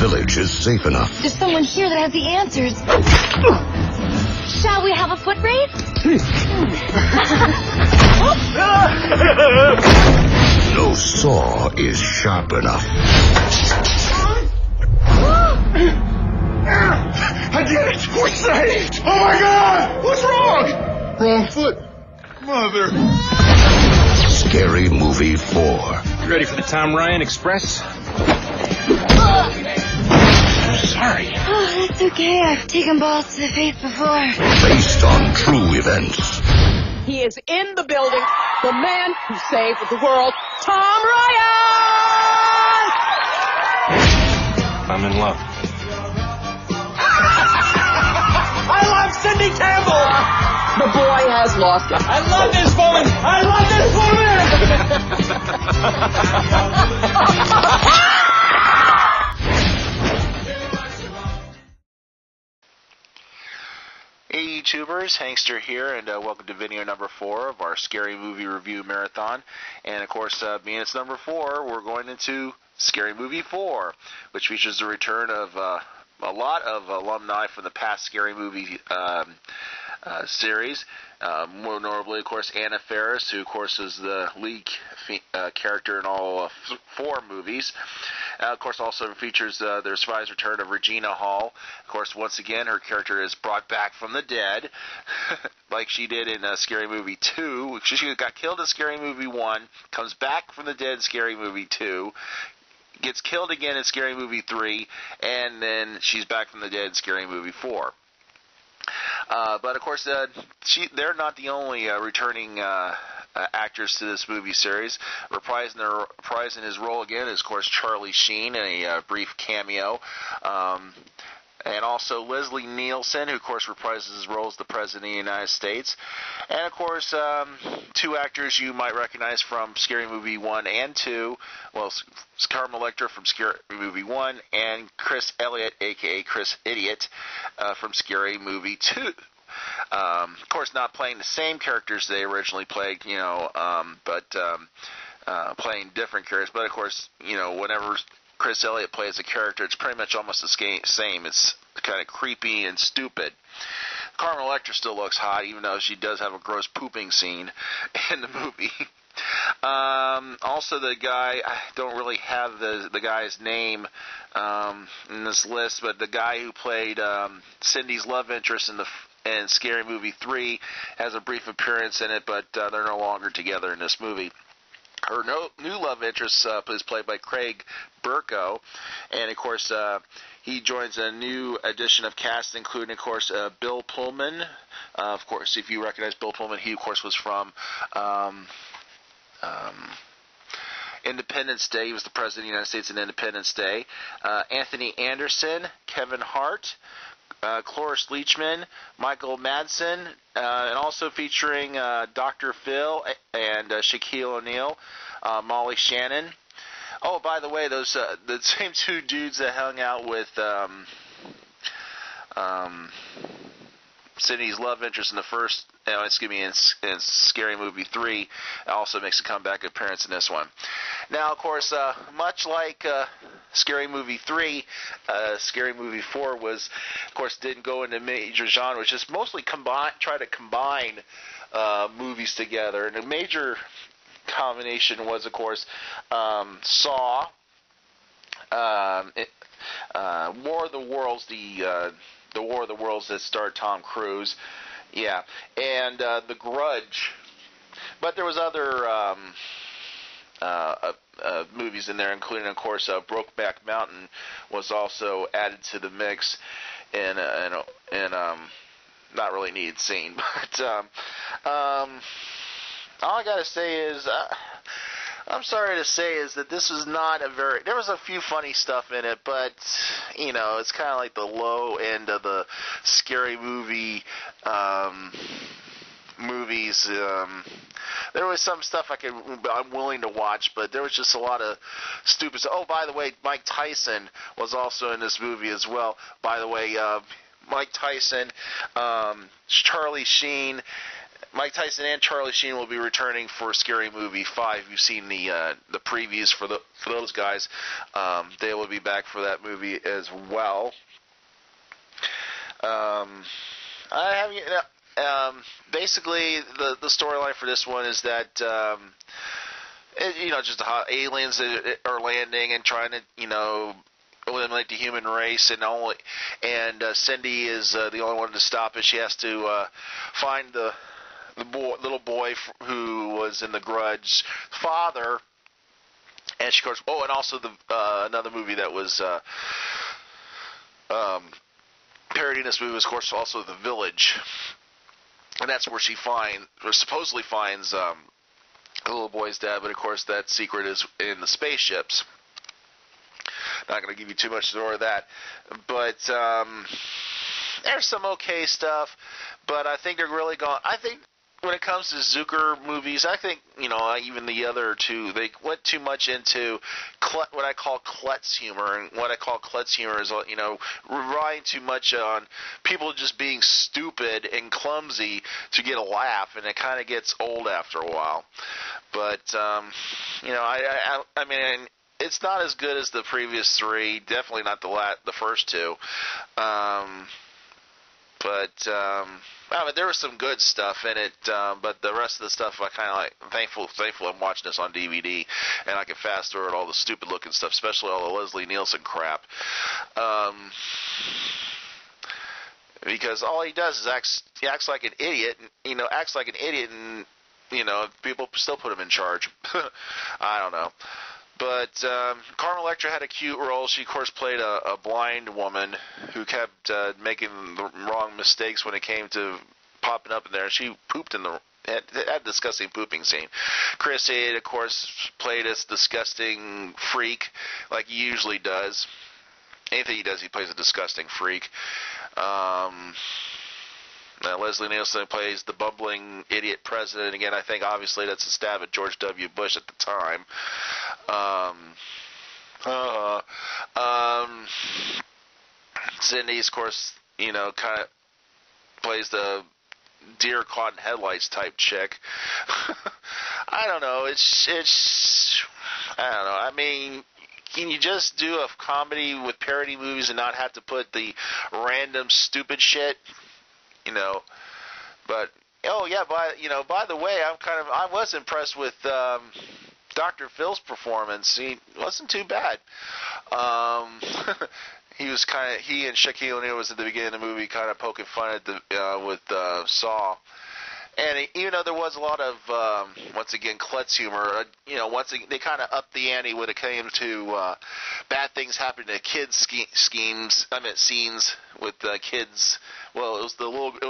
village is safe enough. There's someone here that has the answers. Shall we have a foot race? No saw is sharp enough. I did it! We're saved! Oh my God! What's wrong? Wrong foot. Mother. Scary Movie 4. You ready for the Tom Ryan Express? I'm sorry. Oh, that's okay. I've taken balls to the face before. Based on true events. He is in the building. The man who saved the world, Tom Ryan! I'm in love. I love Cindy Campbell! The boy has lost it. I love this woman! I love this woman! Hey YouTubers, Hankster here, and welcome to video number 4 of our Scary Movie Review Marathon. And of course, being it's number 4, we're going into Scary Movie 4, which features the return of a lot of alumni from the past Scary Movie series. More notably, of course, Anna Faris, who, of course, is the lead character in all 4 movies. Of course, also features the surprise return of Regina Hall. Of course, once again, her character is brought back from the dead, like she did in Scary Movie 2. She got killed in Scary Movie 1, comes back from the dead in Scary Movie 2, gets killed again in Scary Movie 3, and then she's back from the dead in Scary Movie 4. But of course, they're not the only returning actors to this movie series. Reprising his role again is, of course, Charlie Sheen in a brief cameo. And also Leslie Nielsen, who, of course, reprises his role as the President of the United States. And, of course, 2 actors you might recognize from Scary Movie 1 and 2. Well, Carmen Electra from Scary Movie 1 and Chris Elliott, a.k.a. Chris Idiot, from Scary Movie 2. Of course, not playing the same characters they originally played, but playing different characters. But, of course, whenever Chris Elliott plays a character, it's pretty much almost the same. It's kind of creepy and stupid. Carmen Electra still looks hot, even though she does have a gross pooping scene in the movie. Also, the guy, I don't really have the guy's name in this list, but the guy who played Cindy's love interest in Scary Movie 3 has a brief appearance in it, but they're no longer together in this movie. Her new love interest is played by Craig Burko, and of course he joins a new addition of cast, including, of course, Bill Pullman. Of course, if you recognize Bill Pullman, he, of course, was from Independence Day. He was the President of the United States in Independence Day. Anthony Anderson, Kevin Hart, Cloris Leachman, Michael Madsen, and also featuring Dr. Phil and Shaquille O'Neal, Molly Shannon. Oh, by the way, those the same 2 dudes that hung out with Cindy's love interest in the first, in Scary Movie 3, also makes a comeback appearance in this one. Now, of course, much like Scary Movie 3, Scary Movie 4 was, of course, didn't go into major genres, just mostly try to combine movies together. And a major combination was, of course, Saw, War of the Worlds, the War of the Worlds that starred Tom Cruise, and The Grudge. But there was other movies in there, including, of course, Brokeback Mountain was also added to the mix in not really needed scene. But all I gotta say is, I'm sorry to say, is that this was not there was a few funny stuff in it, but, it's kind of like the low end of the Scary Movie movies. There was some stuff I'm willing to watch, but there was just a lot of stupid stuff. Oh, by the way, Mike Tyson was also in this movie as well. By the way, Mike Tyson, Charlie Sheen, Mike Tyson and Charlie Sheen will be returning for Scary Movie 5. You've seen the previews for those guys. They will be back for that movie as well. Basically, the storyline for this one is that just how aliens are landing and trying to eliminate the human race, and Cindy is the only one to stop it. She has to find the little boy who was in The Grudge father, and she goes. Oh, and also another movie that was parodying this movie was, of course, also The Village, and that's where she supposedly finds the little boy's dad. But of course, that secret is in the spaceships. Not going to give you too much more of that, but there's some okay stuff. But I think they're really going. I think when it comes to Zucker movies, I think even the other two, they went too much into what I call klutz humor, and what I call klutz humor is relying too much on people just being stupid and clumsy to get a laugh, and it kind of gets old after a while. But I mean. It's not as good as the previous three. Definitely not the first two. But there was some good stuff in it. But the rest of the stuff, I kind of like. Thankful I'm watching this on DVD, and I can fast forward all the stupid looking stuff, especially all the Leslie Nielsen crap. Because all he does is he acts like an idiot. And people still put him in charge. I don't know. But Carmen Electra had a cute role. She, of course, played a blind woman who kept making the wrong mistakes when it came to popping up in there. She pooped had a disgusting pooping scene. Chris Aid, of course, played this disgusting freak like he usually does. Anything he does, he plays a disgusting freak. Leslie Nielsen plays the bumbling idiot president. Again, I think obviously that's a stab at George W. Bush at the time. Cindy, of course, kind of plays the deer caught in headlights type chick. I don't know. I don't know. I mean, can you just do a comedy with parody movies and not have to put the random stupid shit? But by the way, I was impressed with Dr. Phil's performance. He wasn't too bad. He and Shaquille O'Neal was at the beginning of the movie, kind of poking fun at with Saw. And even though there was a lot of once again klutz humor, they kind of upped the ante when it came to bad things happening to kids scenes with kids. Well, it was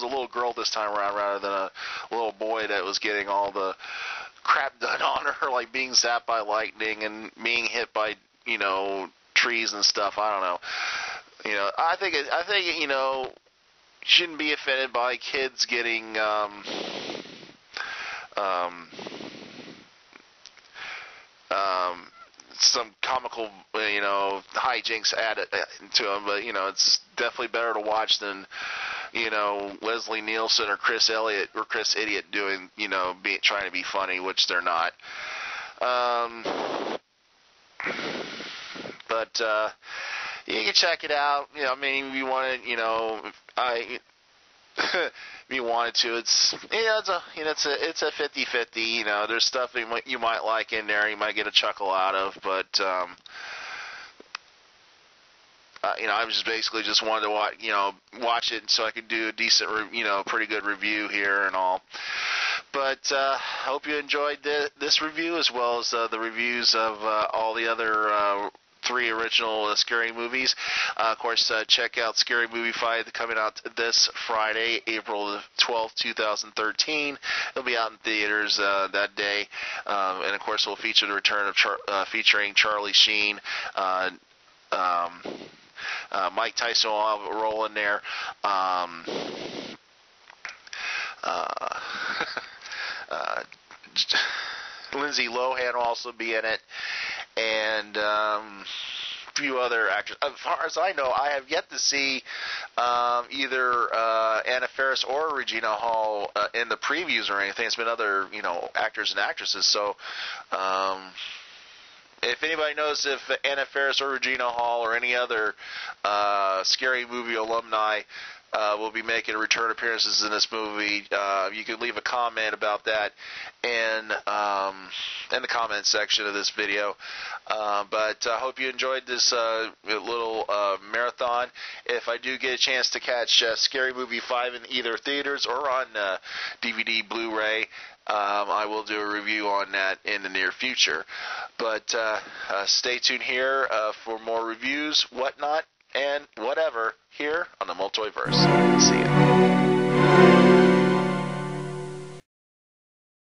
a little girl this time around rather than a little boy that was getting all the crap done on her, like being zapped by lightning and being hit by trees and stuff. I don't know. I think shouldn't be offended by kids getting some comical hijinks added to them, but it's definitely better to watch than Leslie Nielsen or Chris Idiot doing trying to be funny, which they're not. But you can check it out. I mean, if you want to, if you wanted to, it's a 50-50. There's stuff that you might like in there. You might get a chuckle out of, but I was just basically just wanted to watch it so I could do a decent, pretty good review here and all. But I hope you enjoyed this review as well as the reviews of all the other 3 original Scary movies. Of course, check out Scary Movie 5 coming out this Friday, April 12th, 2013. It'll be out in theaters that day. And, of course, we'll feature the return of featuring Charlie Sheen. Mike Tyson will have a role in there. Lindsay Lohan will also be in it. And few other actors. As far as I know, I have yet to see either Anna Faris or Regina Hall in the previews or anything. It's been other, actors and actresses. So, if anybody knows if Anna Faris or Regina Hall or any other Scary Movie alumni will be making return appearances in this movie, you can leave a comment about that in the comment section of this video. But I hope you enjoyed this little marathon. If I do get a chance to catch Scary Movie 5 in either theaters or on DVD Blu-ray, I will do a review on that in the near future. But stay tuned here for more reviews, whatnot, and whatever here on the Multiverse. See ya.